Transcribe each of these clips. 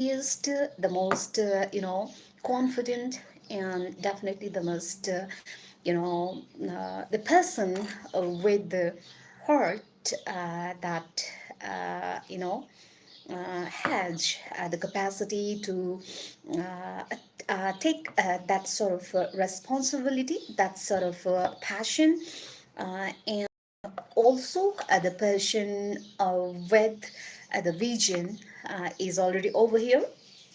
the most, confident, and definitely the most, the person with the heart that, has the capacity to uh, take that sort of responsibility, that sort of passion, and also the person with the vision is already over here.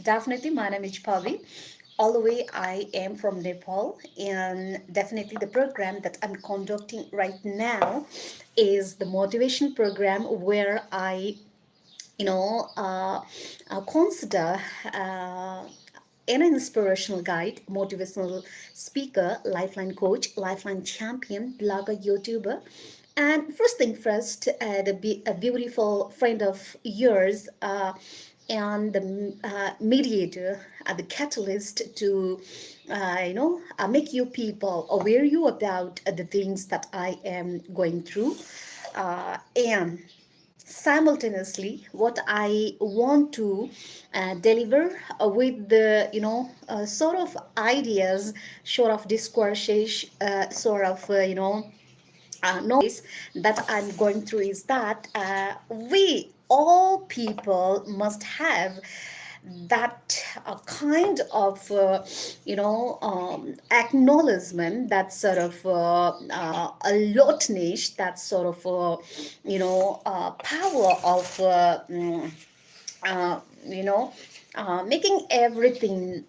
Definitely, my name is Pavi. All the way, I am from Nepal, and definitely the program that I'm conducting right now is the motivation program where I, consider an inspirational guide, motivational speaker, lifeline coach, lifeline champion, blogger, YouTuber. And first thing first, a beautiful friend of yours and the mediator, the catalyst to, make you people aware you about the things that I am going through. And simultaneously what I want to deliver with the sort of ideas, sort of discourses, sort of noise that I'm going through is that we all people must have that kind of acknowledgement, that sort of alertness, that sort of power of uh, you know making everything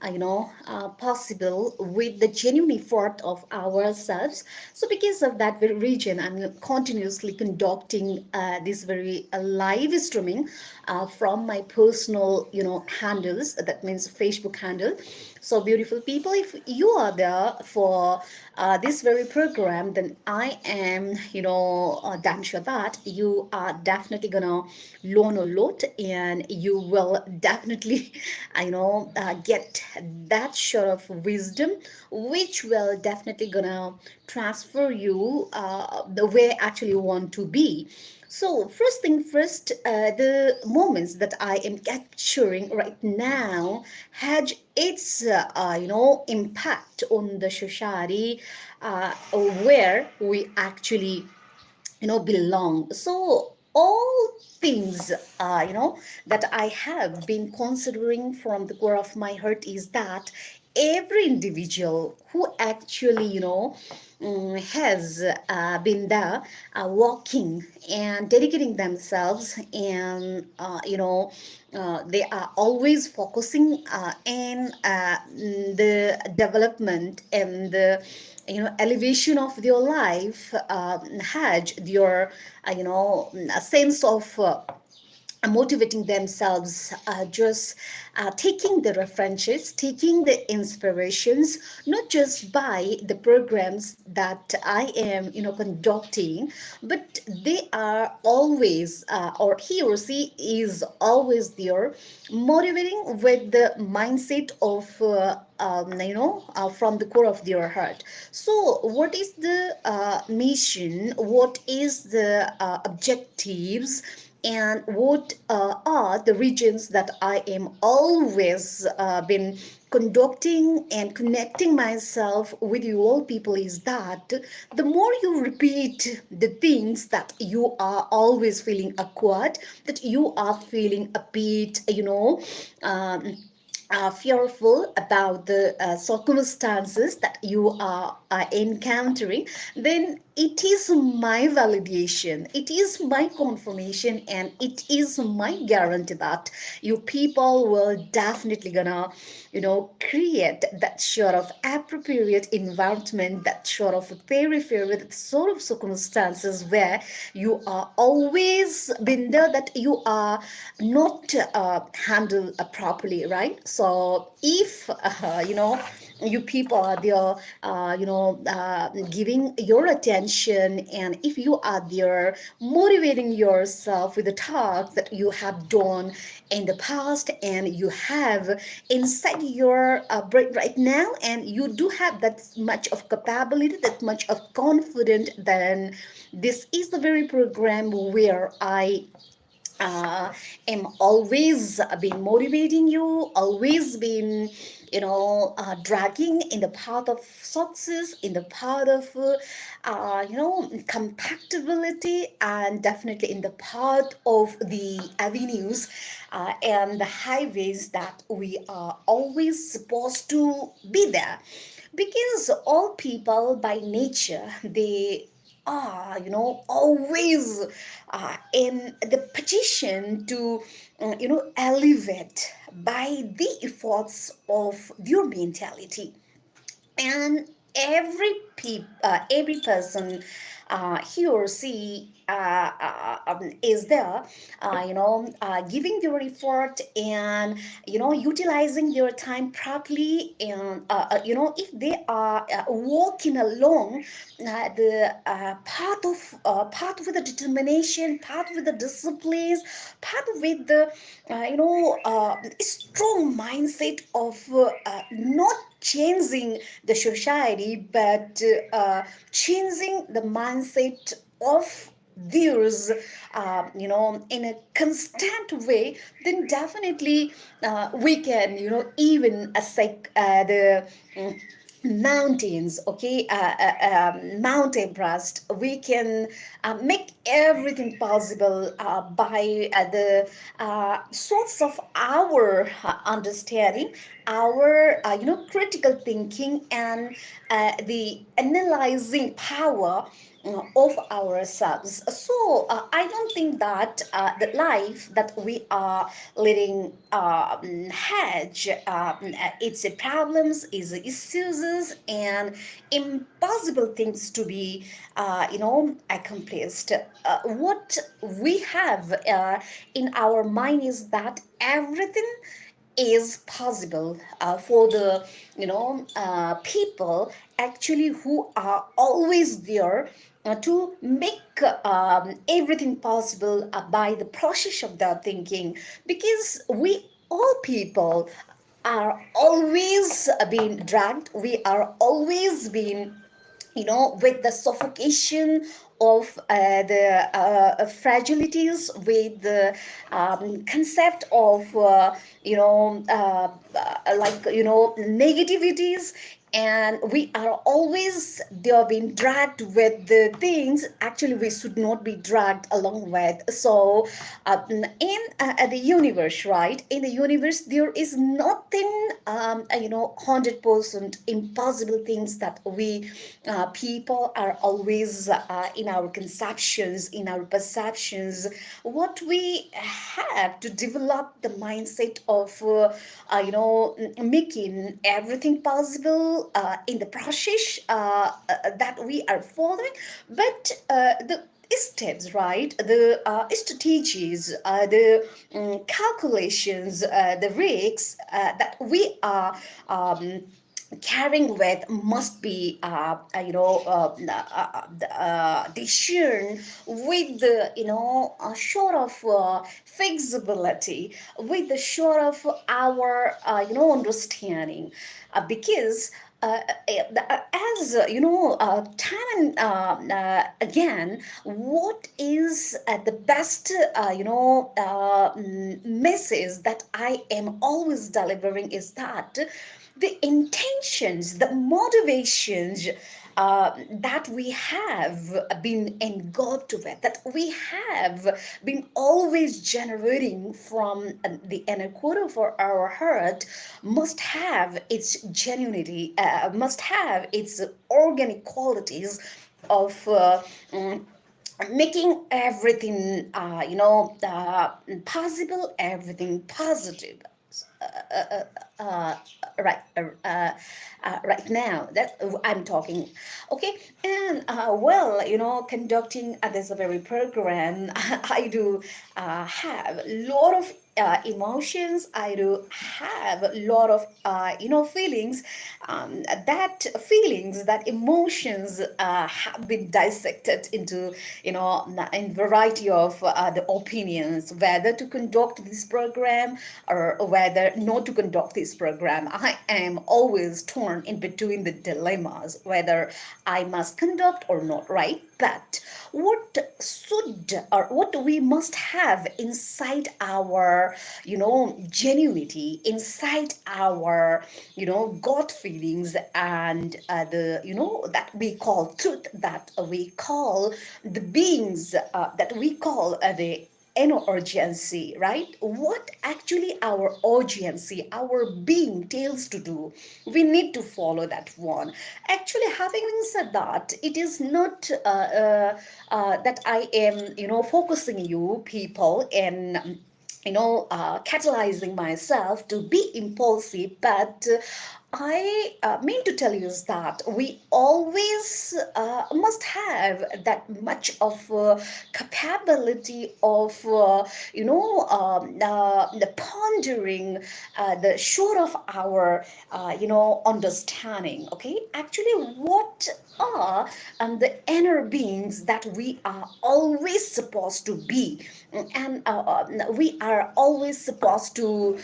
possible with the genuine effort of ourselves. So because of that very region, I'm continuously conducting this very live streaming from my personal handles, that means Facebook handle. So beautiful people, if you are there for this very program, then I am damn sure that you are definitely gonna learn a lot, and you will definitely get that sort of wisdom, which will definitely gonna transfer you the way actually you want to be. So first thing first, the moments that I am capturing right now had its impact on the society where we actually belong. So all things that I have been considering from the core of my heart is that every individual who actually has been there walking and dedicating themselves, and they are always focusing in the development and the elevation of their life, had their a sense of motivating themselves, just taking the references, taking the inspirations, not just by the programs that I am, conducting, but they are always, or he or she is always there, motivating with the mindset of, from the core of their heart. So, what is the mission? What is the objectives? And what are the regions that I am always been conducting and connecting myself with you all people is that the more you repeat the things that you are always feeling awkward, that you are feeling a bit, fearful about the circumstances that you are encountering, then it is my validation, it is my confirmation, and it is my guarantee that you people will definitely gonna, create that sort of appropriate environment, that sort of periphery, that sort of circumstances where you are always been there, that you are not handled properly, right? So if you people are there, giving your attention, and if you are there motivating yourself with the tasks that you have done in the past, and you have inside your brain right now, and you do have that much of capability, that much of confidence, then this is the very program where I uh, am always been motivating you, always been, dragging in the path of success, in the path of, compatibility, and definitely in the path of the avenues and the highways that we are always supposed to be there, because all people by nature, they are, always in the position to, elevate by the efforts of your mentality. And every person, he or she, is there, giving their effort and, utilizing their time properly, and, if they are walking along the path with the determination, path with the disciplines, path with the, strong mindset of not changing the society, but changing the mindset of theirs, in a constant way, then definitely we can, even the mountains, okay, Mount Everest, we can make everything possible by the source of our understanding, our, critical thinking, and the analyzing power of ourselves. So I don't think that the life that we are leading has its problems, its issues, and impossible things to be, accomplished. What we have in our mind is that everything is possible for the, people actually who are always there to make everything possible by the process of their thinking, because we all people are always being dragged, we are always being, with the suffocation of the fragilities, with the concept of, negativities, and we are always, they are being dragged with the things actually we should not be dragged along with. So in the universe, right, in the universe there is nothing, 100% impossible things that we people are always in our conceptions, in our perceptions. What we have to develop the mindset of, making everything possible in the process that we are following, but the steps, right, the strategies, the calculations, the risks that we are carrying with must be, discerned with the, sort of flexibility, with the sort of our, understanding, because as time and again, what is the best, message that I am always delivering is that the intentions, the motivations that we have been engulfed with, that we have been always generating from the inner core of our heart, must have its genuinity, must have its organic qualities of. Making everything, possible, everything positive, uh, right right now that I'm talking, okay. And well, conducting this very program, I do have a lot of emotions, I do have a lot of feelings, that feelings, that emotions have been dissected into, in variety of the opinions, whether to conduct this program or whether not to conduct this program. I am always torn in between the dilemmas whether I must conduct or not, right? but what should or what we must have inside our, genuinity, inside our, God feelings, and the, that we call truth, that we call the beings, that we call the inner urgency, right? What actually our urgency, our being tells to do, we need to follow that one. Actually, having said that, it is not that I am, focusing you people and catalyzing myself to be impulsive, but I mean to tell you is that we always must have that much of capability of, the pondering, the sure of our, understanding. Okay, actually, what are the inner beings that we are always supposed to be, and we are always supposed to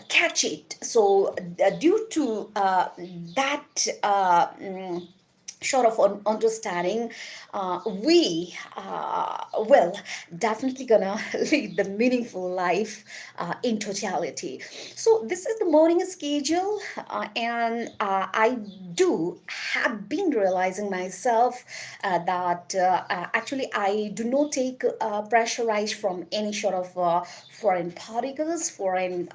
catch it. So due to that sort of understanding, we will definitely gonna lead the meaningful life in totality. So this is the morning schedule, and I do have been realizing myself that actually I do not take pressurized from any sort of foreign particles, foreign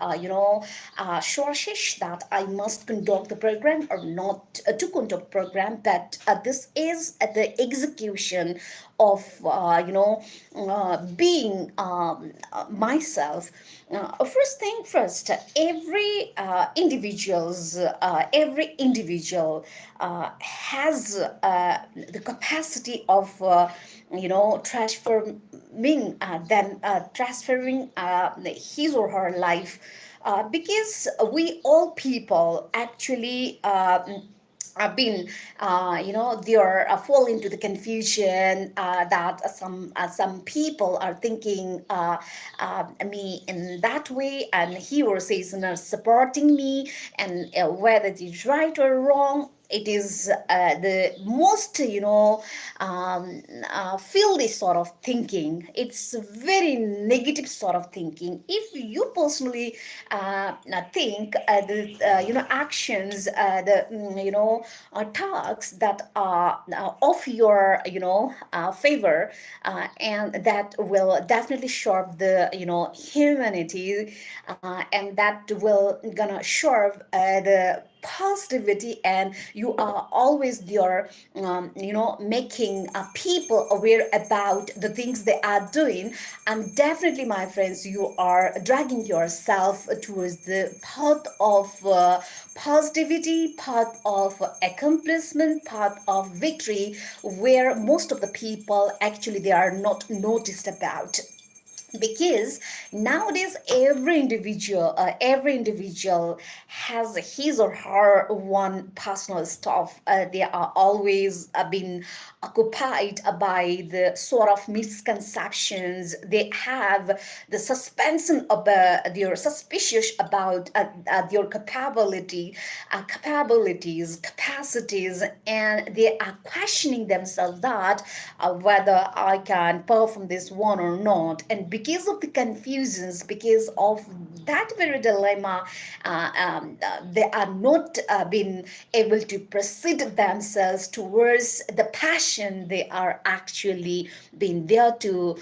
sources, that I must conduct the program or not to conduct program, but this is the execution of being myself. First thing first, every individual has the capacity of transferring his or her life, because we all people actually have been, they are fall into the confusion that some people are thinking me in that way, and he or she is not supporting me, and whether it is right or wrong, it is the most, feel this sort of thinking. It's very negative sort of thinking. If you personally think the actions, the talks that are of your favor, and that will definitely serve the humanity, and that will gonna serve the positivity, and you are always there, making people aware about the things they are doing, and definitely, my friends, you are dragging yourself towards the path of positivity, path of accomplishment, path of victory, where most of the people actually they are not noticed about. Because nowadays every individual has his or her one personal stuff. They are always been occupied by the sort of misconceptions. They have the suspension about, they're suspicious about their capabilities, capacities, and they are questioning themselves that whether I can perform this one or not. And because of the confusions, because of that very dilemma, they are not being able to proceed themselves towards the passion they are actually being there to,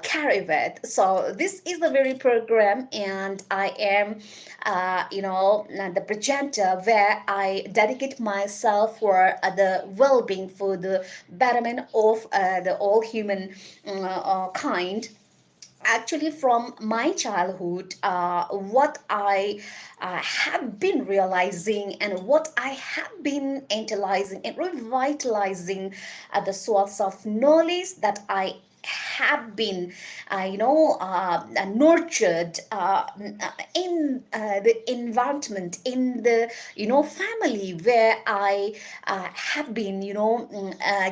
carry with. So this is the very program, and I am, the presenter where I dedicate myself for the well-being, for the betterment of the all human kind. Actually, from my childhood, what I have been realizing, and what I have been internalizing and revitalizing, the source of knowledge that I have been nurtured in the environment, in the family where I have been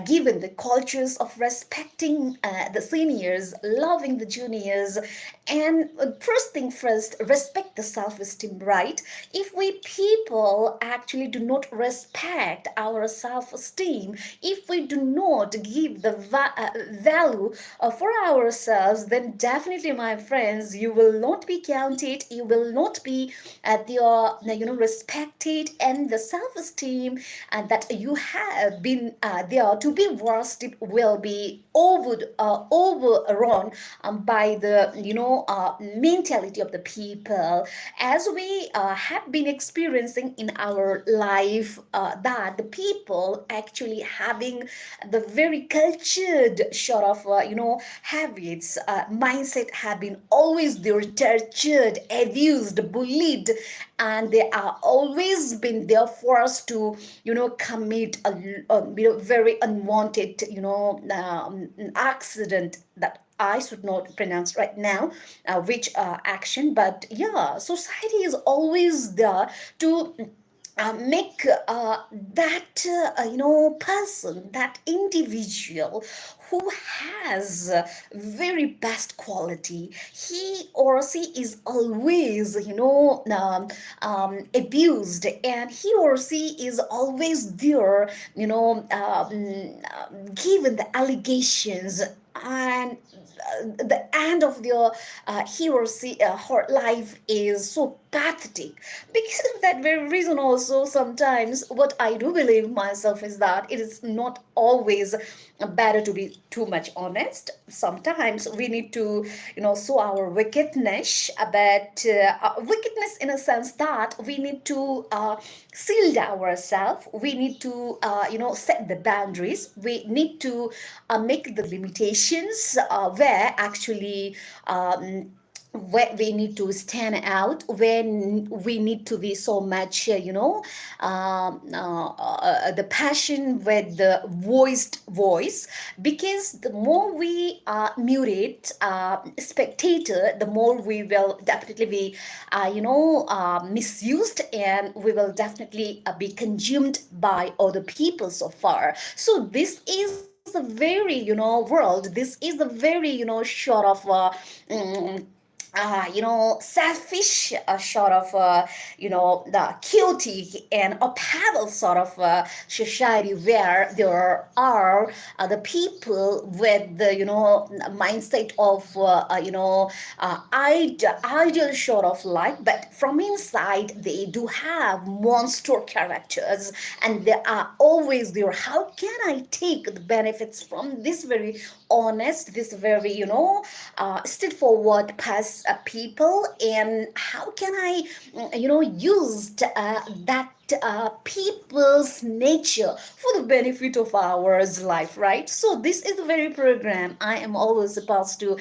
given the cultures of respecting the seniors, loving the juniors, and first thing first, respect the self-esteem, right? If we people actually do not respect our self-esteem, if we do not give the value for ourselves, then definitely, my friends, you will not be counted, you will not be at your respected, and the self-esteem that you have been there to be worshipped will be overrun by the mentality of the people, as we have been experiencing in our life, that the people actually having the very cultured sort of habits, mindset have been always they're tortured, abused, bullied, and they are always been there for us to commit a very unwanted accident that I should not pronounce right now, which action. But yeah, society is always there to make that person, that individual who has very best quality, he or she is always abused, and he or she is always there given the allegations, and the end of their he or she her life is so pathetic. Because of that very reason also, sometimes what I do believe myself is that it is not always better to be too much honest. Sometimes we need to show our wickedness, but wickedness in a sense that we need to shield ourselves, we need to set the boundaries, we need to make the limitations where actually where we need to stand out, when we need to be so much the passion with the voiced voice. Because the more we mutate spectator, the more we will definitely be misused, and we will definitely be consumed by other people so far. So this is a very world, this is a very sort of mm, selfish sort of the guilty and a paddle sort of society, where there are the people with the mindset of ideal sort of life, but from inside they do have monster characters, and they are always there. How can I take the benefits from this very honest, this very straightforward past people, and how can I use that people's nature for the benefit of ours life, right? So this is the very program I am always supposed to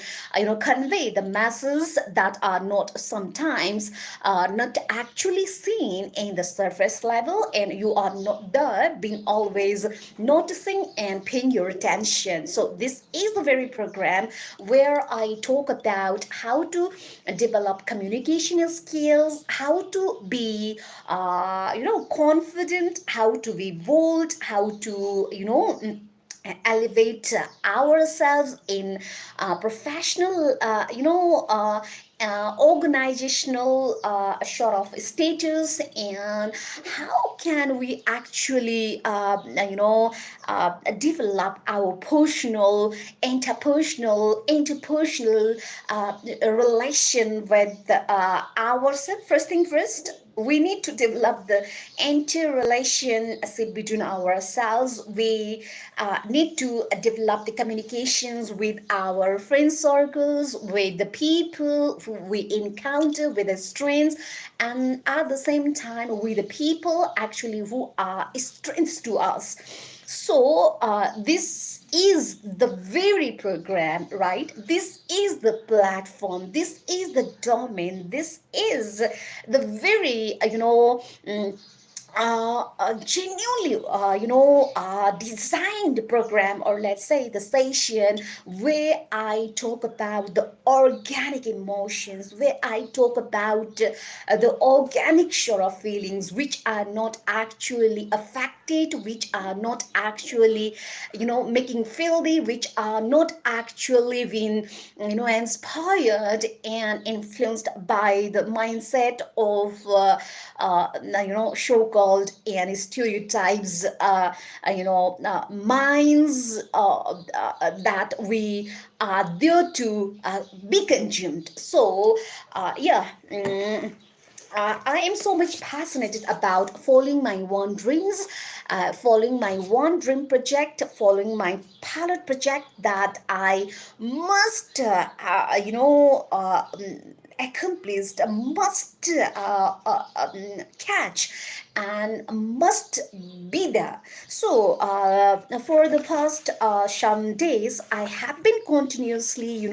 convey the masses that are not sometimes not actually seen in the surface level, and you are not there being always noticing and paying your attention. So this is the very program where I talk about how to develop communication skills, how to be confident, how to be bold, how to elevate ourselves in professional organizational sort of status, and how can we actually develop our personal, interpersonal relation with ourselves. First thing first, we need to develop the interrelationship between ourselves. We need to develop the communications with our friend circles, with the people who we encounter, with the strangers, and at the same time with the people actually who are strangers to us. So this is the very program, right? This is the platform, this is the domain, this is the very genuinely, designed program, or let's say the session where I talk about the organic emotions, where I talk about the organic shore of feelings which are not actually affected, which are not actually, making filthy, which are not actually being, inspired and influenced by the mindset of, so-called and stereotypes, minds that we are there to be consumed. So, yeah. I am so much passionate about following my one dreams, following my one dream project, following my pilot project that I must, accomplished, must catch, and must be there. So, for the past some days, I have been continuously,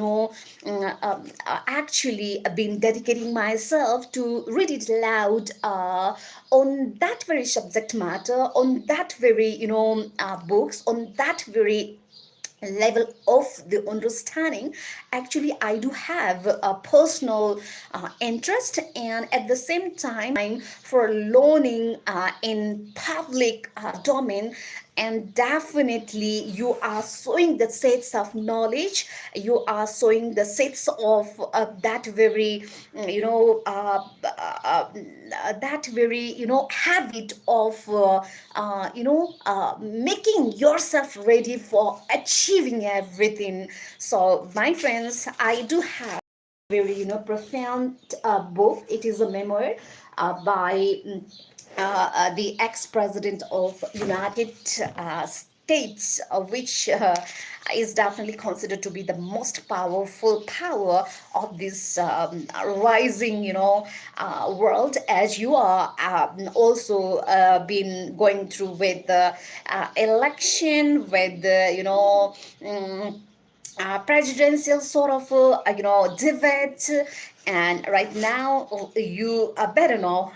actually been dedicating myself to read it loud on that very subject matter, on that very, books, on that very level of the understanding. Actually, I do have a personal interest, and at the same time for learning in public domain. And definitely you are sowing the seeds of knowledge, you are sowing the seeds of that very, that very, habit of, making yourself ready for achieving everything. So my friends, I do have very, profound book. It is a memoir by the ex-president of United States, which is definitely considered to be the most powerful power of this rising, world, as you are also been going through with the election, with the, presidential sort of, debate. And right now, you better know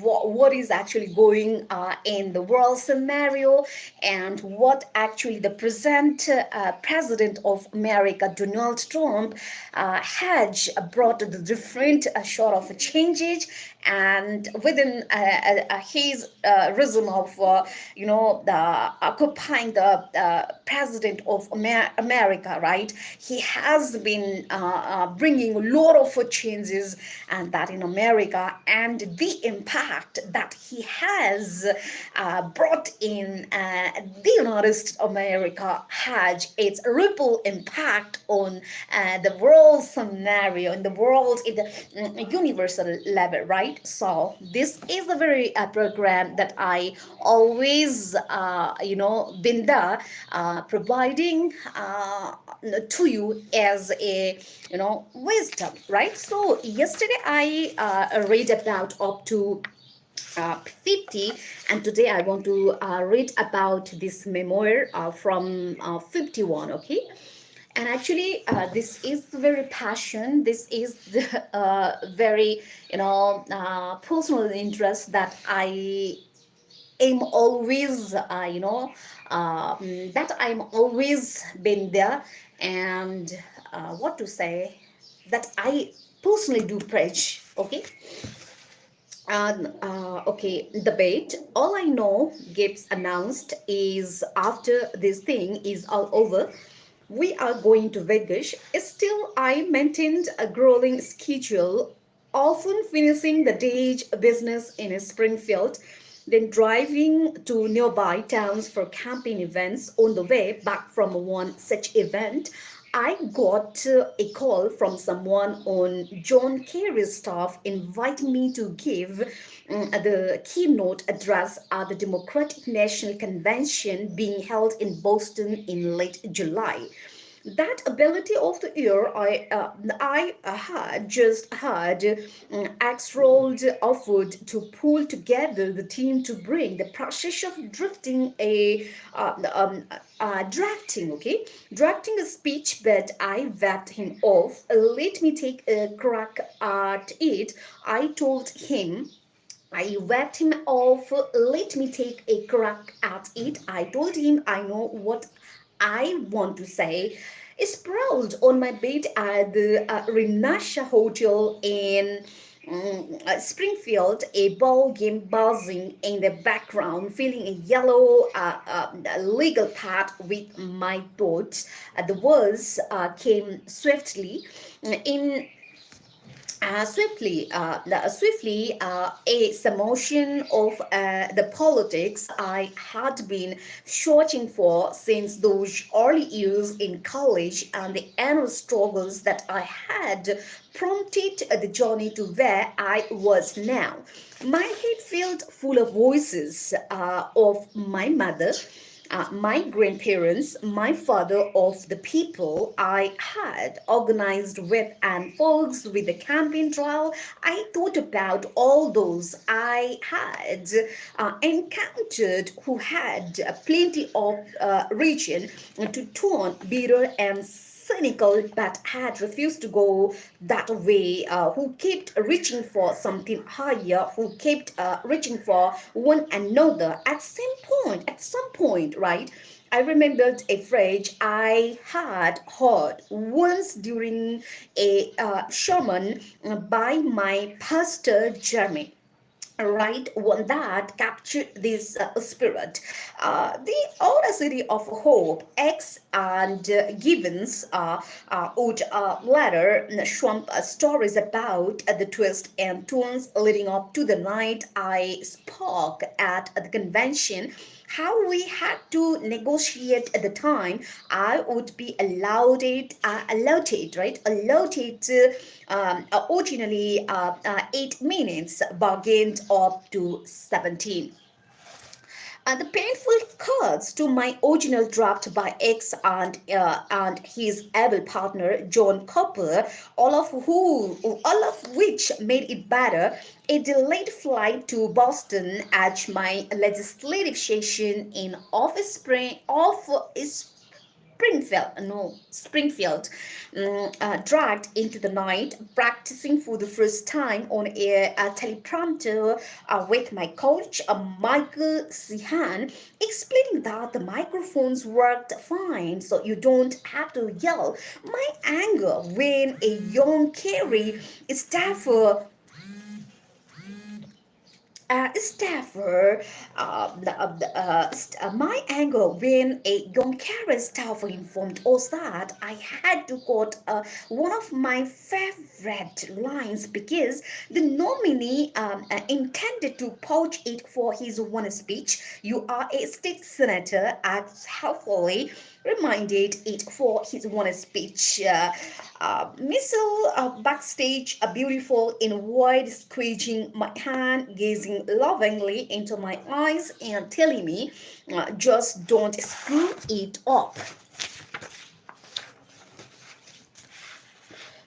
what is actually going in the world scenario, and what actually the present president of America, Donald Trump, has brought the different sort of changes. And within his reason of, the occupying the president of America, right? He has been bringing a lot of changes, and that in America, and the impact that he has brought in the United States of America has its ripple impact on the world scenario, in the world, in the universal level, right? So this is a very program that I always, been there, providing to you as a, wisdom, right? So yesterday I read about up to 50, and today I want to read about this memoir from 51. Okay. And actually, this is the very passion, this is the very, personal interest that I am always, that I'm always been there. And what to say, that I personally do preach. Okay. Okay, debate. All I know, Gibbs announced, is after this thing is all over, we are going to Vegas. Still, I maintained a grueling schedule, often finishing the day's business in Springfield, then driving to nearby towns for camping events. On the way back from one such event, I got a call from someone on John Kerry's staff inviting me to give the keynote address at the Democratic National Convention being held in Boston in late July. That ability of the year, I had just had Axrold offered to pull together the team to bring the process of drifting a drafting, okay, drafting a speech, but I waved him off. Let me take a crack at it, I told him. I waved him off. Let me take a crack at it. I told him I know what I want to say. Sprawled on my bed at the Renasha Hotel in Springfield, a ball game buzzing in the background, feeling a yellow legal pad with my thoughts. The words came swiftly in swiftly, a summation of the politics I had been searching for since those early years in college and the inner struggles that I had prompted the journey to where I was now. My head filled full of voices of my mother, my grandparents, my father, of the people I had organized with, and folks with the campaign trail. I thought about all those I had encountered who had plenty of region to turn bitter and cynical but had refused to go that way, who kept reaching for something higher, who kept reaching for one another at some point, right? I remembered a phrase I had heard once during a sermon by my pastor Jeremy, right, one that captured this spirit. The audacity of hope, X and Gibbons would later swamp stories about the twists and turns leading up to the night I spoke at the convention, how we had to negotiate at the time I would be allotted originally 8 minutes, bargained up to 17. The painful cuts to my original draft by X and his able partner John Copper, all of which made it better. A delayed flight to Boston at my legislative session in Springfield, dragged into the night, practicing for the first time on a teleprompter with my coach, Michael Sihan, explaining that the microphones worked fine, so you don't have to yell. My anger when a young Kerry staffer staffer, my anger when a young Karen staffer informed us that I had to quote one of my favorite lines because the nominee intended to pouch it for his one speech. You are a state senator, as helpfully reminded it for his one speech. Missile backstage, beautiful in white, squeezing my hand, gazing lovingly into my eyes, and telling me, just don't screw it up.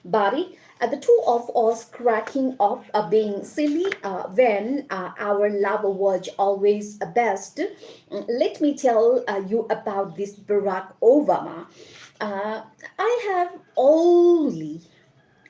Buddy, the two of us cracking up, being silly when our love was always best. Let me tell you about this Barack Obama. Uh, I have only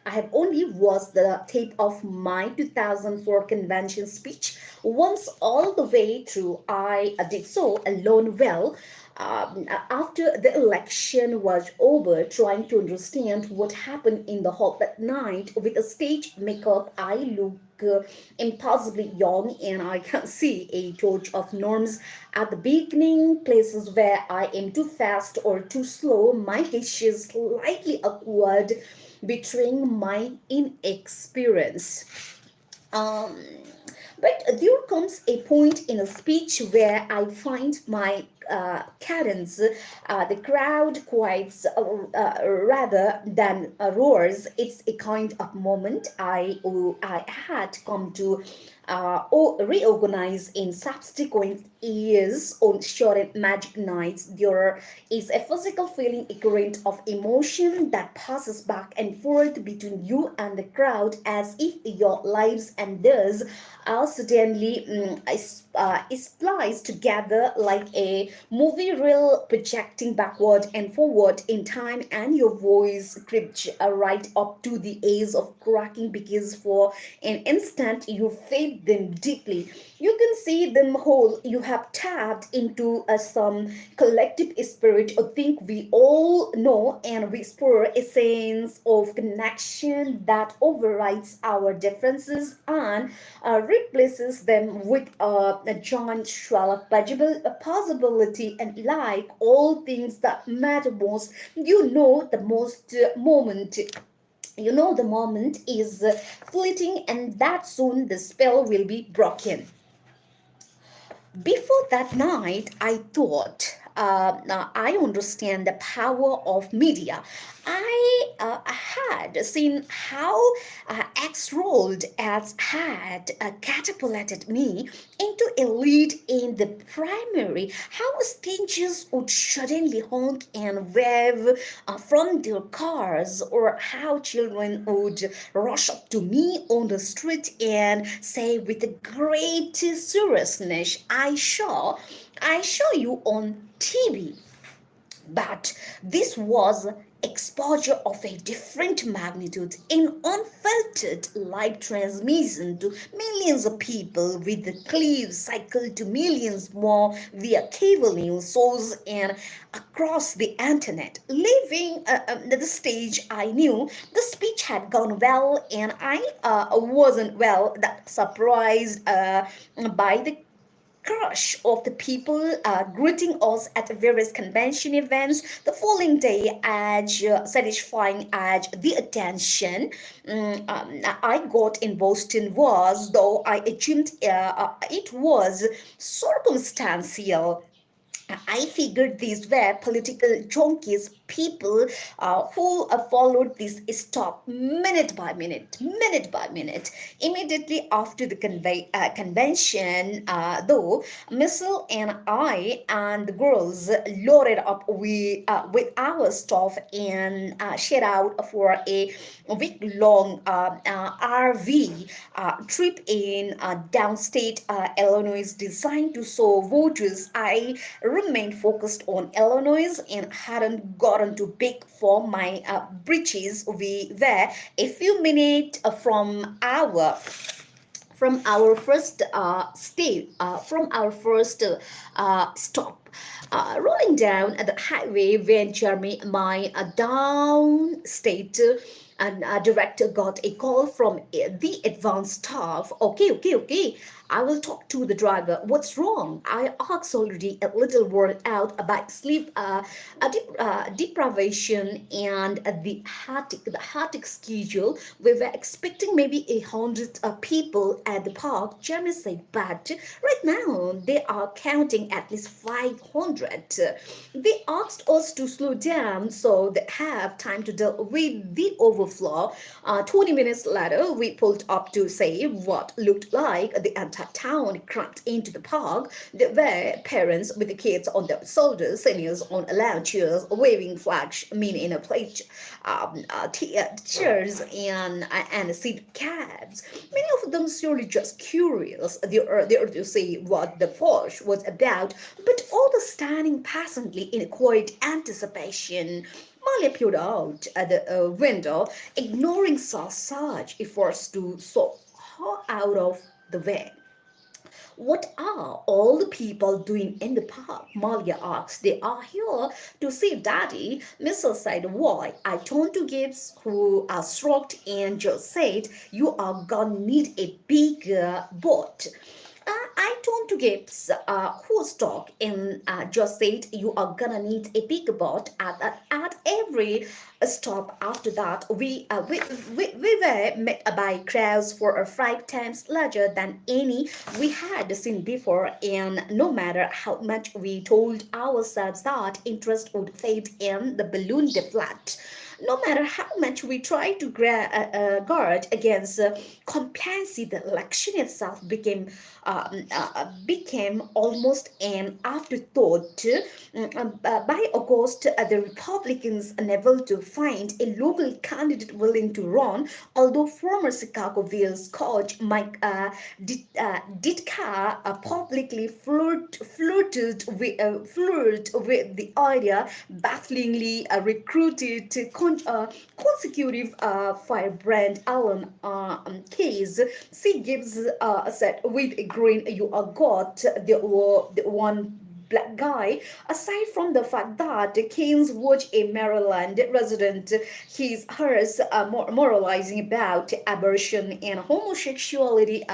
I have only watched the tape of my 2004 convention speech once all the way through. I did so alone well after the election was over, trying to understand what happened in the hall that night. With a stage makeup, I look impossibly young, and I can see a touch of norms at the beginning, places where I am too fast or too slow, my gestures slightly awkward, betraying my inexperience. Um, but there comes a point in a speech where I find my cadence. The crowd quiets rather than roars. It's a kind of moment I had come to reorganize in subsequent years on short magic nights. There is a physical feeling, a current of emotion that passes back and forth between you and the crowd as if your lives and theirs are suddenly spliced together like a movie reel projecting backward and forward in time, and your voice crept right up to the age of cracking because for an instant you felt them deeply. You can see them whole. You have tapped into some collective spirit. I think we all know and whisper a sense of connection that overrides our differences and replaces them with a giant shell of possibility. And like all things that matter most, the moment is fleeting, and that soon the spell will be broken. Before that night, I thought, now I understand the power of media. I had seen how X-rolled ads had catapulted me into a lead in the primary, how strangers would suddenly honk and wave from their cars, or how children would rush up to me on the street and say with a great seriousness, I saw you on TV. But this was exposure of a different magnitude, in unfiltered live transmission to millions of people, with the clips cycled to millions more via cable news sources and across the internet. Leaving the stage, I knew the speech had gone well, and I wasn't well that surprised by the crush of the people greeting us at various convention events. The following day, as satisfying as the attention I got in Boston was, though I assumed it was circumstantial. I figured these were political junkies, people who followed this stop minute by minute. Immediately after the convention, though, Missile and I and the girls loaded up with our stuff and set out for a week-long RV trip in downstate Illinois, designed to show voters I remained focused on Illinois and hadn't gotten too big for my britches. We were a few minutes from our first stop. Rolling down the highway when Jeremy, my downstate director, got a call from the advanced staff. Okay, okay, okay. I will talk to the driver. What's wrong? I asked, already a little worn out about sleep deprivation and the hectic schedule. We were expecting maybe 100 people at the park. Jeremy said, but right now they are counting at least 500. They asked us to slow down so they have time to deal with the overflow. 20 minutes later, we pulled up to say what looked like the entire town cramped into the park. There were parents with the kids on their shoulders, seniors on lounge chairs, waving flags, men in a plate, chairs and seat cabs. Many of them surely just curious. They are to see what the force was about, but all the standing patiently in quiet anticipation. Malia peered out at the window, ignoring such efforts to saw her out of the way. What are all the people doing in the park? Malia asked. They are here to see Daddy. Mrs. said, why? I turned to Gibbs, who shrugged and just said, you are gonna need a bigger boat. I turned to Gibbs, who stopped and just said, you are gonna need a bigger boat. At every stop after that, we were met by crowds for 5 times larger than any we had seen before, and no matter how much we told ourselves that interest would fade and the balloon deflate, No matter how much we try to guard against complacency, the election itself became almost an afterthought. By August, the Republicans unable to find a local candidate willing to run, although former Chicago Bills coach Mike Ditka publicly flirted with the idea, bafflingly recruited consecutive firebrand Allen case. She gives said with a grin, "You are got the one black guy." Aside from the fact that Keynes was a Maryland resident, his hers moralizing about abortion and homosexuality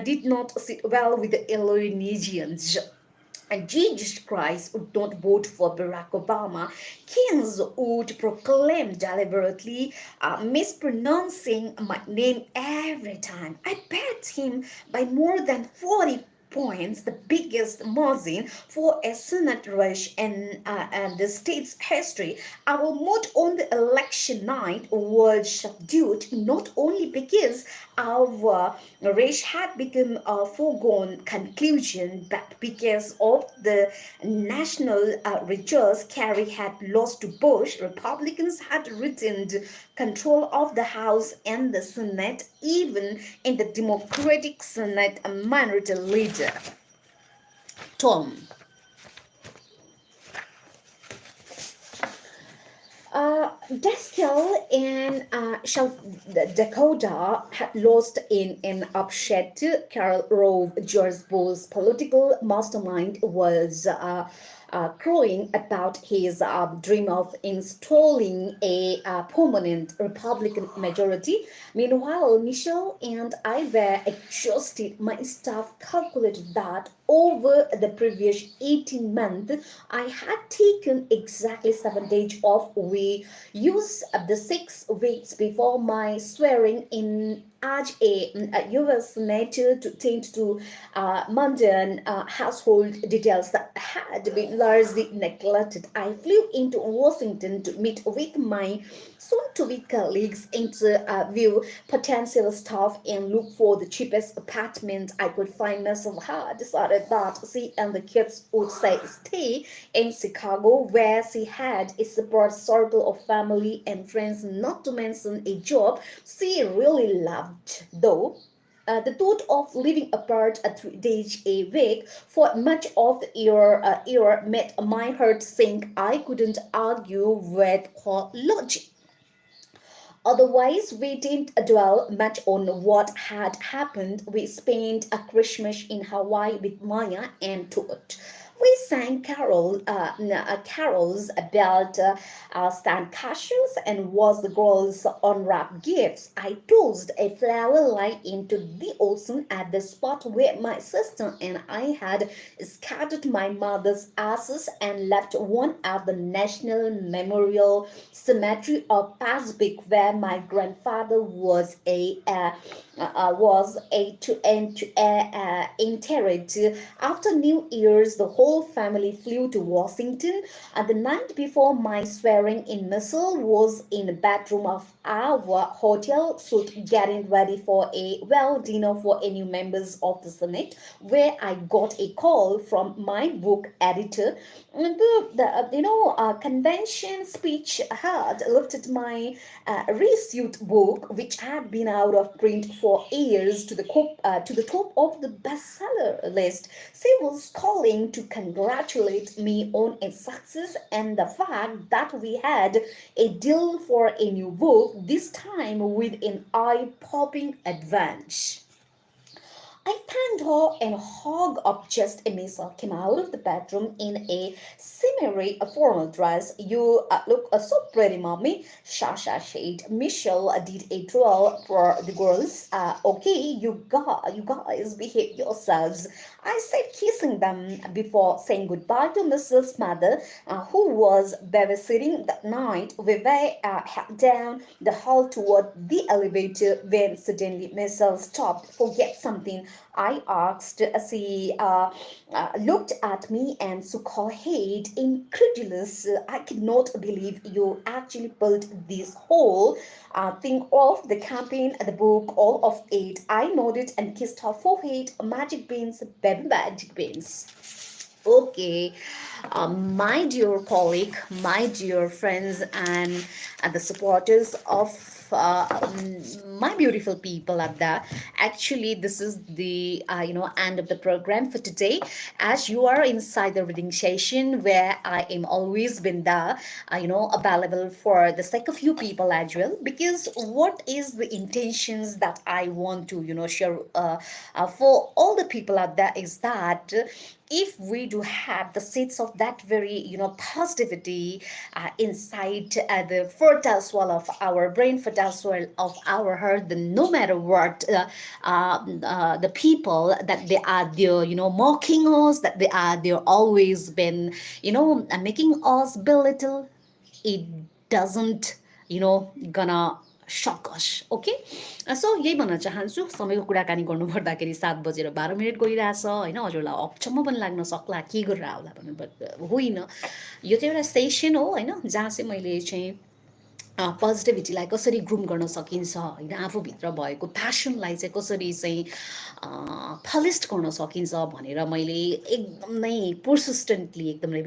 did not sit well with the Illinoisians. And Jesus Christ would not vote for Barack Obama. Keynes would proclaim deliberately mispronouncing my name every time. I bet him by more than 40 points, the biggest margin for a Senate race and the state's history. Our mood on the election night was subdued not only because our race had become a foregone conclusion, but because of the national rejoice Kerry had lost to Bush, Republicans had retained control of the House and the Senate, even in the Democratic Senate minority leader. Tom. Daskell and South Dakota had lost in an upset. Karl Rove, George Bush's political mastermind, was crowing about his dream of installing a permanent Republican majority. Meanwhile, Michelle and I were exhausted. My staff calculated that over the previous 18 months, I had taken exactly 7 days off. We used the 6 weeks before my swearing in as a U.S. senator to tend to mundane household details that had been largely neglected. I flew into Washington to meet with my soon-to-be colleagues, interview potential staff, and look for the cheapest apartment I could find. Myself had decided that she and the kids would stay in Chicago, where she had a support circle of family and friends, not to mention a job she really loved, though. The thought of living apart 3 days a week for much of the year made my heart sink. I couldn't argue with her logic. Otherwise, we didn't dwell much on what had happened. We spent a Christmas in Hawaii with Maya and Toot. We sang carols about sandcastles and watched the girls unwrap gifts. I tossed a flower line into the ocean at the spot where my sister and I had scattered my mother's ashes and left one at the National Memorial Cemetery of Pacific, where my grandfather was interred. After New Year's, the whole family flew to Washington. The night before my swearing in, Missile was in the bedroom of our hotel suite getting ready for a dinner for any members of the Senate, where I got a call from my book editor. The convention speech had lifted my reissued book, which had been out of print for years, to the top of the bestseller list. She was calling to congratulate me on its success and the fact that we had a deal for a new book, this time with an eye-popping advance. I thanked her and hugged up just as Michelle came out of the bedroom in a semi formal dress. "You look so pretty, mommy," Sasha said. Michelle did a twirl for the girls. "Okay, you guys behave yourselves," I said, kissing them before saying goodbye to Mrs. Mother, who was babysitting that night. We were down the hall toward the elevator when suddenly Michelle stopped. "Forget something," I asked, she looked at me and shook her head, incredulous. I cannot believe you actually pulled this whole thing off, the campaign, the book, all of it. I nodded and kissed her forehead. Magic beans, baby magic beans. Okay, my dear colleague, my dear friends, and the supporters of my beautiful people out there. Actually, this is the end of the program for today. As you are inside the reading session, where I am always been there, available for the sake of you people as well. Because what is the intentions that I want to share for all the people out there is that if we do have the seeds of that very positivity inside the fertile soil of our brain, fertile soil of our heart, then no matter what the people that they are there mocking us, that they are there always been making us belittle, it doesn't gonna shock us. Okay, सो यही भन्न चाहन्छु, समयको कुराकानी गर्नुपर्दाखेरि 7:12 गइरहेछ होइन, हजुरलाई अचम्म पनि लाग्न सक्ला के गरेर आउला भन्नु, बट होइन, यो चाहिँ एउटा सेसन हो होइन, जहाँ चाहिँ मैले चाहिँ पोजिटिभिटीलाई कसरी ग्रुम गर्न सकिन्छ होइन, आफूभित्र भएको प्यासनलाई चाहिँ कसरी चाहिँ फलिस्ट गर्न सकिन्छ भनेर मैले एकदम नै पर्सिस्टेन्टली एकदमै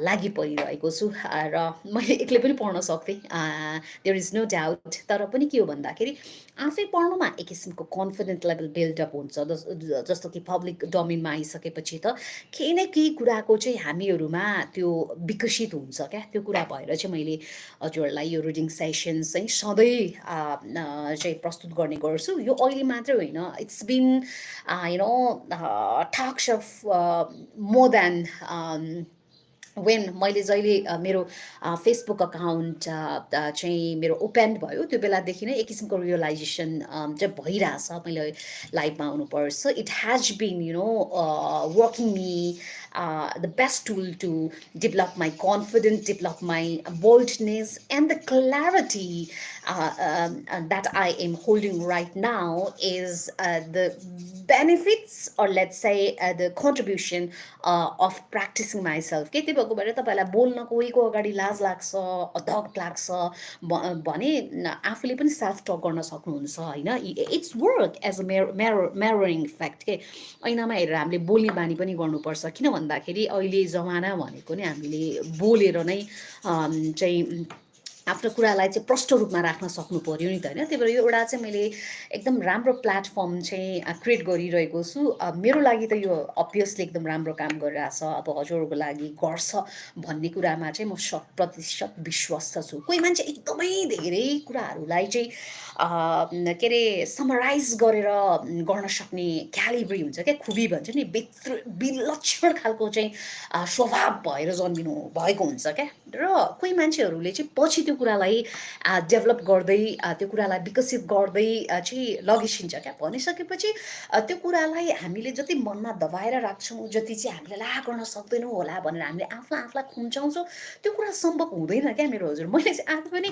लागि परिरहेको छु र मैले एक्लै पनि पढ्न सक्थेँ, देयर इज नो डाउट। तर पनि के हो भन्दाखेरि आफै पढ्नुमा एक किसिमको कन्फिडेन्ट लेभल बिल्डअप हुन्छ, जस्तो कि पब्लिक डोमेनमा आइसकेपछि त केही न केही कुराको चाहिँ हामीहरूमा त्यो विकसित हुन्छ क्या, त्यो कुरा भएर चाहिँ मैले हजुरहरूलाई यो रिडिङ सेसन चाहिँ सधैँ चाहिँ प्रस्तुत गर्ने गर्छु। यो अहिले मात्रै होइन, it's been tucks of more than when मैले जहिले मेरो फेसबुक अकाउन्ट चाहिँ मेरो ओपन भयो त्यो बेलादेखि नै एक किसिमको रियलाइजेसन चाहिँ भइरहेछ, मैले लाइफमा आउनुपर्छ। It has been working me the best tool to develop my confidence, develop my boldness, and the clarity that I am holding right now is the benefits, or let's say the contribution of practicing myself. के त्यही भएको भएर तपाईँलाई बोल्न कोहीको अगाडि लाज लाग्छ, अधक लाग्छ भने आफूले पनि सेल्फ टक गर्न सक्नुहुन्छ होइन। It's work as a mirroring effect के, ऐनामा हेरेर हामीले बोल्ने बानी पनि गर्नुपर्छ, किन भन्दाखेरि अहिले जमाना भनेको नि हामीले बोलेर नै चाहिँ आफ्नो कुरालाई चाहिँ प्रष्ट रूपमा राख्न सक्नु पर्यो नि त होइन। त्यही भएर यो एउटा चाहिँ मैले एकदम राम्रो प्लेटफर्म चाहिँ क्रिएट गरिरहेको छु। मेरो लागि त यो अभियसली एकदम राम्रो काम गरिरहेछ, अब हजुरहरूको लागि गर्छ भन्ने कुरामा चाहिँ म 100% विश्वस्त छु। कोही मान्छे एकदमै धेरै कुराहरूलाई चाहिँ के अरे समराइज गरेर गर्न सक्ने क्यालिब्री हुन्छ क्या, खुबी भन्छ नि, विलक्षण खालको चाहिँ स्वभाव भएर जन्मिनु भएको हुन्छ क्या। र कोही मान्छेहरूले चाहिँ पछि त्यो कुरालाई डेभलप गर्दै त्यो कुरालाई विकसित गर्दै चाहिँ लगिसिन्छ क्या। भनिसकेपछि त्यो कुरालाई हामीले जति मनमा दबाएर राख्छौँ, जति चाहिँ हामीले ला गर्न सक्दैनौँ होला भनेर हामीले आफूलाई खुम्चाउँछौँ, त्यो कुरा सम्भव हुँदैन क्या मेरो हजुर। मैले चाहिँ आफू पनि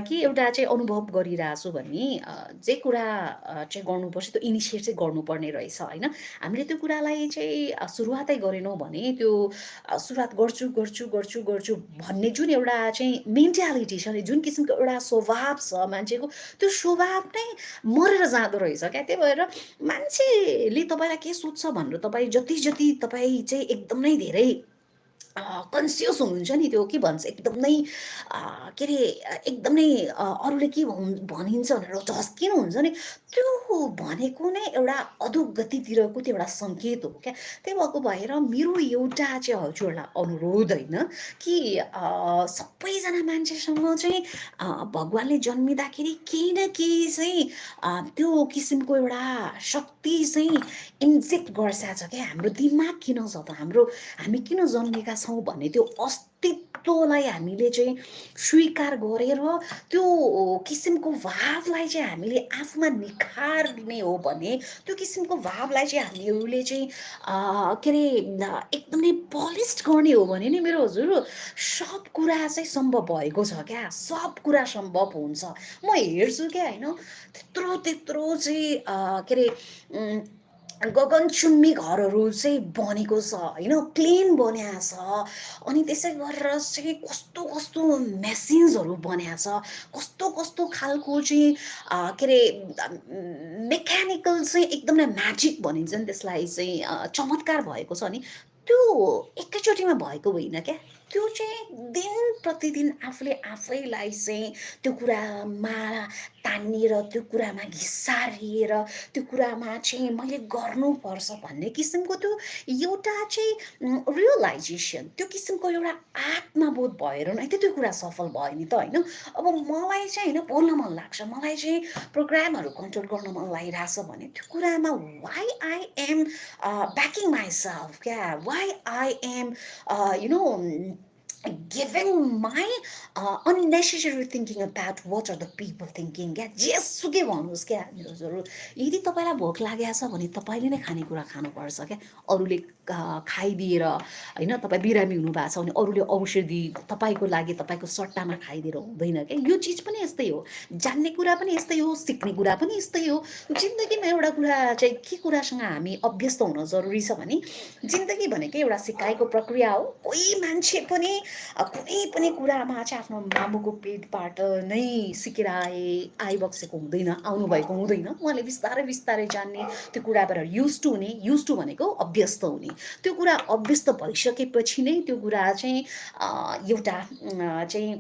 के एउटा चाहिँ अनुभव गरिरहेको छु भने जे कुरा चाहिँ गर्नुपर्छ त्यो इनिसिएट चाहिँ गर्नुपर्ने रहेछ होइन। हामीले त्यो कुरालाई चाहिँ सुरुवातै गरेनौँ भने त्यो सुरुवात गर्छु गर्छु गर्छु गर्छु भन्ने जुन एउटा चाहिँ मेन्टालिटी छ नि, जुन किसिमको एउटा स्वभाव छ मान्छेको, त्यो स्वभाव नै मरेर जाँदो रहेछ क्या। त्यही भएर मान्छेले तपाईँलाई के सोध्छ भनेर तपाईँ जति तपाईँ चाहिँ एकदमै धेरै कन्सियस हुनुहुन्छ नि, त्यो के भन्छ एकदमै के अरे एकदमै अरूले के भनिन्छ भनेर झस्किनुहुन्छ नि, त्यो भनेको नै एउटा अधोगतितिरको त्यो एउटा सङ्केत हो क्या। त्यही भएको भएर मेरो एउटा चाहिँ हजुरहरूलाई अनुरोध होइन कि सबैजना मान्छेसँग चाहिँ भगवान्ले जन्मिँदाखेरि केही न केही चाहिँ त्यो किसिमको एउटा शक्ति चाहिँ इन्जेक्ट गर्छ क्या। हाम्रो दिमाग किन छ त, हामी किन जन्मेका छौँ भन्ने त्यो अस्तित्वलाई हामीले चाहिँ स्वीकार गरेर त्यो किसिमको भावलाई चाहिँ हामीले आफूमा निखार्ने हो भने, त्यो किसिमको भावलाई चाहिँ हामीहरूले चाहिँ के अरे एकदमै पलिस्ट गर्ने हो भने नि मेरो हजुर सब कुरा चाहिँ सम्भव भएको छ क्या, सब कुरा सम्भव हुन्छ। म हेर्छु क्या होइन, त्यत्रो चाहिँ के अरे गगनचुम्बी घरहरू चाहिँ बनेको छ होइन, प्लेन बनिएको छ। अनि त्यसै गरेर चाहिँ कस्तो कस्तो मेसिन्सहरू बनिएको छ, कस्तो कस्तो खालको चाहिँ के अरे मेकानिकल चाहिँ एकदमै म्याजिक भनिन्छ नि त्यसलाई चाहिँ, चमत्कार भएको छ नि त्यो एकैचोटिमा भएको होइन क्या। त्यो चाहिँ दिन प्रतिदिन आफूले आफैलाई चाहिँ त्यो कुरामा तानिएर, त्यो कुरामा घिसारिएर, त्यो कुरामा चाहिँ मैले गर्नुपर्छ भन्ने किसिमको त्यो एउटा चाहिँ रियलाइजेसन, त्यो किसिमको एउटा आत्मबोध भएर नै त्यो कुरा सफल भयो नि त होइन। अब मलाई चाहिँ होइन बोल्न मन लाग्छ, मलाई चाहिँ प्रोग्रामहरू कन्ट्रोल गर्न मन लागिरहेछ भने त्यो कुरामा why I am backing myself क्या, why I am you know giving my unnecessary thinking about what are the people thinking क्या, जेसुकै भन्नुहोस् क्या हामीहरू। यदि तपाईँलाई भोक लागेको छ भने तपाईँले नै खानेकुरा खानुपर्छ क्या। अरूले खाइदिएर होइन, तपाईँ बिरामी हुनुभएको छ भने अरूले औषधि तपाईँको लागि तपाईँको सट्टामा खाइदिएर हुँदैन क्या। यो चिज पनि यस्तै हो, जान्ने कुरा पनि यस्तै हो, सिक्ने कुरा पनि यस्तै हो। जिन्दगीमा एउटा कुरा चाहिँ के कुरासँग हामी अभ्यस्त हुन जरुरी छ भने, जिन्दगी भनेकै एउटा सिकाइको प्रक्रिया हो। कोही मान्छे पनि कुनै पनि कुरामा चाहिँ आफ्नो मामुको पेटबाट नै सिकेर आइबक्सेको हुँदैन, आउनुभएको हुँदैन। उहाँले बिस्तारै बिस्तारै जान्ने, त्यो कुराबाट युज टु हुने, युज टु भनेको अभ्यस्त हुने, त्यो कुरा अभ्यस्त भइसकेपछि नै त्यो कुरा चाहिँ एउटा चाहिँ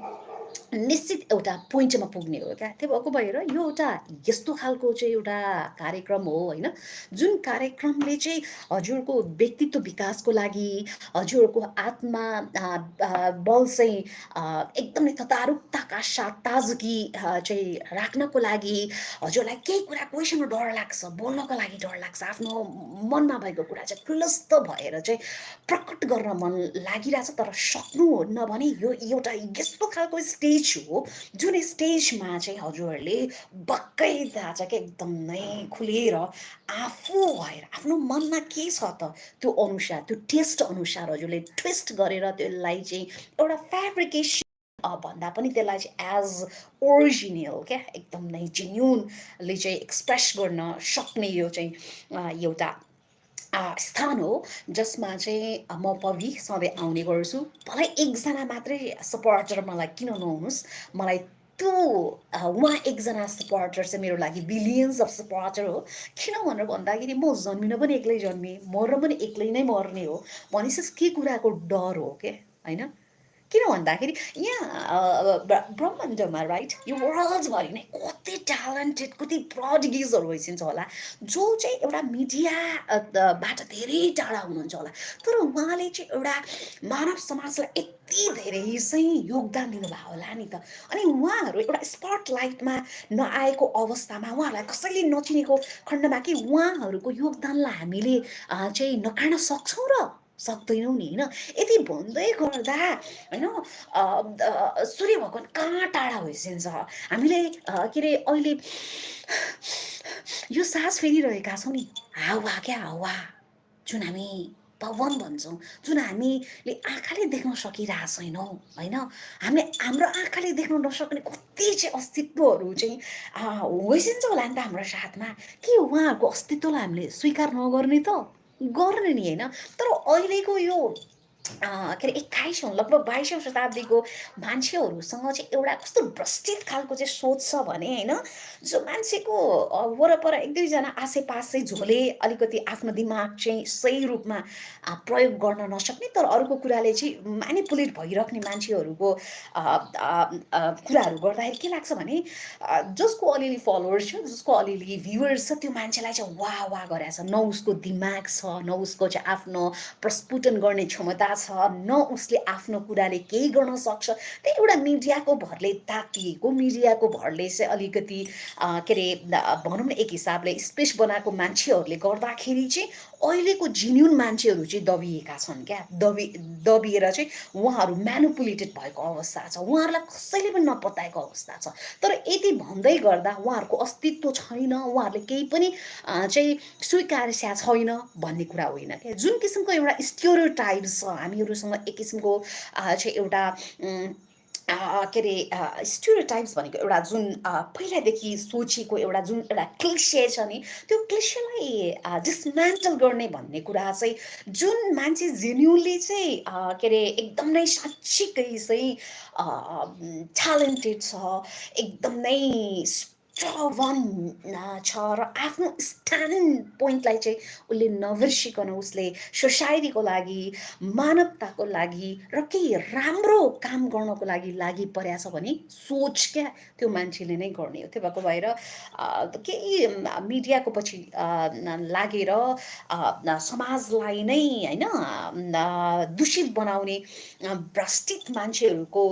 निश्चित एउटा पोइन्टमा पुग्ने हो क्या। त्यो भएको भएर यो एउटा यस्तो खालको चाहिँ एउटा कार्यक्रम हो होइन, जुन कार्यक्रमले चाहिँ हजुरको व्यक्तित्व विकासको लागि, हजुरको आत्मा बल चाहिँ एकदमै तदारुकताका साथ ताजगी चाहिँ राख्नको लागि, हजुरलाई केही कुरा कोहीसँग डर लाग्छ, बोल्नको लागि डर लाग्छ, आफ्नो मनमा भएको कुरा चाहिँ खुलस्त भएर चाहिँ प्रकट गर्न मन लागिरहेछ तर सक्नुहुन्न भने, यो एउटा यस्तो खालको स्टेज हो जुन स्टेजमा चाहिँ हजुरहरूले बक्कै थाहा छ क्या, एकदमै खुलेर आफू भएर आफ्नो मनमा के छ त त्यो अनुसार, त्यो टेस्ट अनुसार हजुरले ट्विस्ट गरेर त्यसलाई चाहिँ एउटा फेब्रिकेसन भन्दा पनि त्यसलाई चाहिँ एज ओरिजिनल क्या, एकदमै जेन्युनले चाहिँ एक्सप्रेस गर्न सक्ने यो चाहिँ एउटा स्थान हो, जसमा चाहिँ म पवि सधैँ आउने गर्छु। भलै एकजना मात्रै सपोर्टर मलाई किन नहुनुहोस्, मलाई त्यो उहाँ एकजना सपोर्टर चाहिँ मेरो लागि बिलियन्स अफ सपोर्टर हो। किन भनेर भन्दाखेरि म जन्मिन पनि एक्लै जन्मेँ, मर्न पनि एक्लै नै मर्ने हो भनेपछि के कुराको डर हो के होइन। किन भन्दाखेरि यहाँ ब्रह्माण्डमा राइट, यो वर्ल्डभरि नै कति ट्यालेन्टेड, कति प्रडिगिजहरू भइसक्छ होला, जो चाहिँ एउटा मिडियाबाट धेरै टाढा हुनुहुन्छ होला, तर उहाँले चाहिँ एउटा मानव समाजलाई यति धेरै चाहिँ योगदान दिनुभयो होला नि त। अनि उहाँहरू एउटा स्पटलाइटमा नआएको अवस्थामा, उहाँहरूलाई कसैले नचिनेको खण्डमा कि उहाँहरूको योगदानलाई हामीले चाहिँ नकार्न सक्छौँ र सक्दैनौँ नि होइन। यति भन्दै गर्दा होइन सूर्य भगवान् कहाँ टाढा भइसकिन्छ, हामीले के अरे अहिले यो सास फेरिरहेका छौँ नि, हावा क्या हावा, जुन हामी पवन भन्छौँ, जुन हामीले आँखाले देख्न सकिरहेको छैनौँ होइन। हामीले हाम्रो आँखाले देख्न नसक्ने कति चाहिँ अस्तित्वहरू चाहिँ होइसिन्छ होला नि त हाम्रो साथमा, के उहाँहरूको अस्तित्वलाई हामीले स्वीकार नगर्ने त गर्ने नि होइन। तर अहिलेको यो के अरे 21औं लगभग 22औं शताब्दीको मान्छेहरूसँग चाहिँ एउटा कस्तो भ्रष्टित खालको चाहिँ सोच छ भने होइन, जो मान्छेको वरपर एक दुईजना आसेपासे झोले अलिकति आफ्नो दिमाग चाहिँ सही रूपमा प्रयोग गर्न नसक्ने तर अरूको कुराले चाहिँ म्यानिपुलेट भइराख्ने मान्छेहरूको कुराहरू गर्दाखेरि के लाग्छ भने, जसको अलिअलि फलोवर्स छ, जसको अलिअलि भ्युवर्स छ, त्यो मान्छेलाई चाहिँ वाह वाह गरेको छ, न उसको दिमाग छ, न उसको चाहिँ आफ्नो प्रस्फुटन गर्ने क्षमता छ, न उसले आफ्नो कुराले केही गर्न सक्छ। त्यही एउटा मिडियाको भरले तातिएको, मिडियाको भरले चाहिँ अलिकति के अरे भनौँ न एक हिसाबले स्पेस बनाएको मान्छेहरूले गर्दाखेरि चाहिँ अहिलेको जेन्युन मान्छेहरू चाहिँ दबिएका छन् क्या, दबिएर चाहिँ उहाँहरू म्यानिपुलेटेड भएको अवस्था छ, उहाँहरूलाई कसैले पनि नपत्याएको अवस्था छ। तर यति भन्दै गर्दा उहाँहरूको अस्तित्व छैन, उहाँहरूले केही पनि चाहिँ स्वीकार्या छैन भन्ने कुरा होइन क्या। जुन किसिमको एउटा स्टेरियोटाइप छ हामीहरूसँग, एक किसिमको चाहिँ एउटा के अरे स्टिरियोटाइप्स भनेको एउटा जुन पहिलादेखि सोचिएको एउटा जुन एउटा क्लिसे छ नि, त्यो क्लिसेलाई डिसमेन्टल गर्ने भन्ने कुरा चाहिँ जुन मान्छे जेन्युनली चाहिँ के अरे एकदम नै साँच्चीकै चाहिँ ट्यालेन्टेड छ, एकदम नै स्ट्रगन छ र आफ्नो स्ट्यान्डिङ पोइन्टलाई चाहिँ उसले नबिर्सिकन उसले सोसाइटीको लागि, मानवताको लागि र केही राम्रो काम गर्नको लागि परेको छ भने सोच क्या त्यो मान्छेले नै गर्ने हो। त्यो भएको भएर केही मिडियाको पछि लागेर समाजलाई नै होइन दूषित बनाउने भ्रष्टित मान्छेहरूको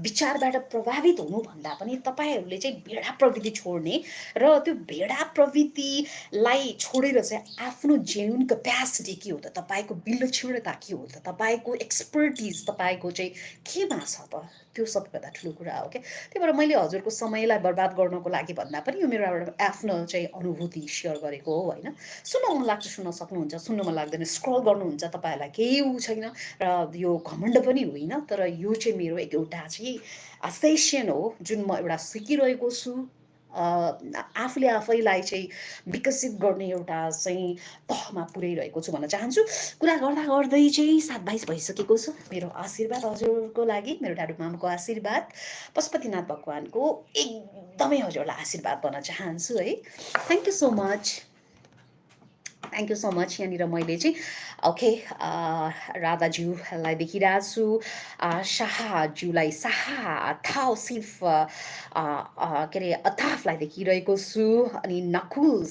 विचारबाट प्रभावित हुनुभन्दा पनि तपाईँहरूले चाहिँ भेडा प्रवृत्ति छोड्ने र त्यो भेडा प्रवृत्तिलाई छोडेर चाहिँ आफ्नो जेन्युन क्यापेसिटी के हो त, तपाईँको विलक्षणता के हो त, तपाईँको एक्सपर्टिज तपाईँको चाहिँ केमा छ त, त्यो सबैभन्दा ठुलो कुरा हो क्या। त्यही भएर मैले हजुरको समयलाई बर्बाद गर्नको लागि भन्दा पनि यो मेरो एउटा आफ्नो चाहिँ अनुभूति सेयर गरेको हो होइन। सुन्न मन लाग्छ सुन्न सक्नुहुन्छ, सुन्न मन लाग्दैन स्क्रल गर्नुहुन्छ, तपाईँहरूलाई केही ऊ छैन र यो घमण्ड पनि होइन, तर यो चाहिँ मेरो एउटा चाहिँ सेसन हो जुन म एउटा सिकिरहेको छु। आफूले आफैलाई चाहिँ विकसित गर्ने एउटा चाहिँ तहमा पुर्याइरहेको छु भन्न चाहन्छु। कुरा गर्दा गर्दै चाहिँ 7:22 भइसकेको छ। मेरो आशीर्वाद हजुरको लागि, मेरो डाडु मामको आशीर्वाद, पशुपतिनाथ भगवानको एकदमै हजुरलाई आशीर्वाद भन्न चाहन्छु है। Thank you so much, thank you so much. यहाँनिर मैले चाहिँ ओके राधाज्यूलाई देखिरहेको छु, शाहज्यूलाई थाउसिफ के अरे अताफलाई देखिरहेको छु, अनि नकुल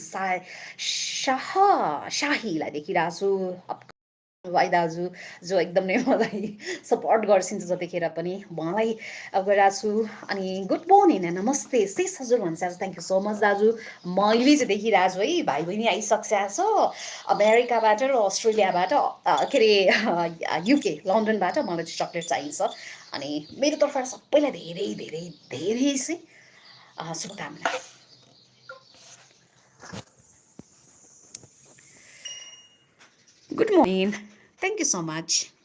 शाहीलाई देखिरहेको छु, भाइ दाजु जो एकदम नै मलाई सपोर्ट गर्छिन् जतिखेर पनि उहाँलाई गइरहेको छु। अनि गुड मर्निङ नमस्ते शेष हजुर भन्छ, थ्याङ्क यू सो मच दाजु। मैले चाहिँ देखिरहेको छु है भाइ बहिनी आइसक्छ छ अमेरिकाबाट र अस्ट्रेलियाबाट, के अरे युके लन्डनबाट मलाई चाहिँ चक्लेट चाहिन्छ। अनि मेरो तर्फबाट सबैलाई धेरै धेरै धेरै चाहिँ शुभकामना। Good morning, thank you so much.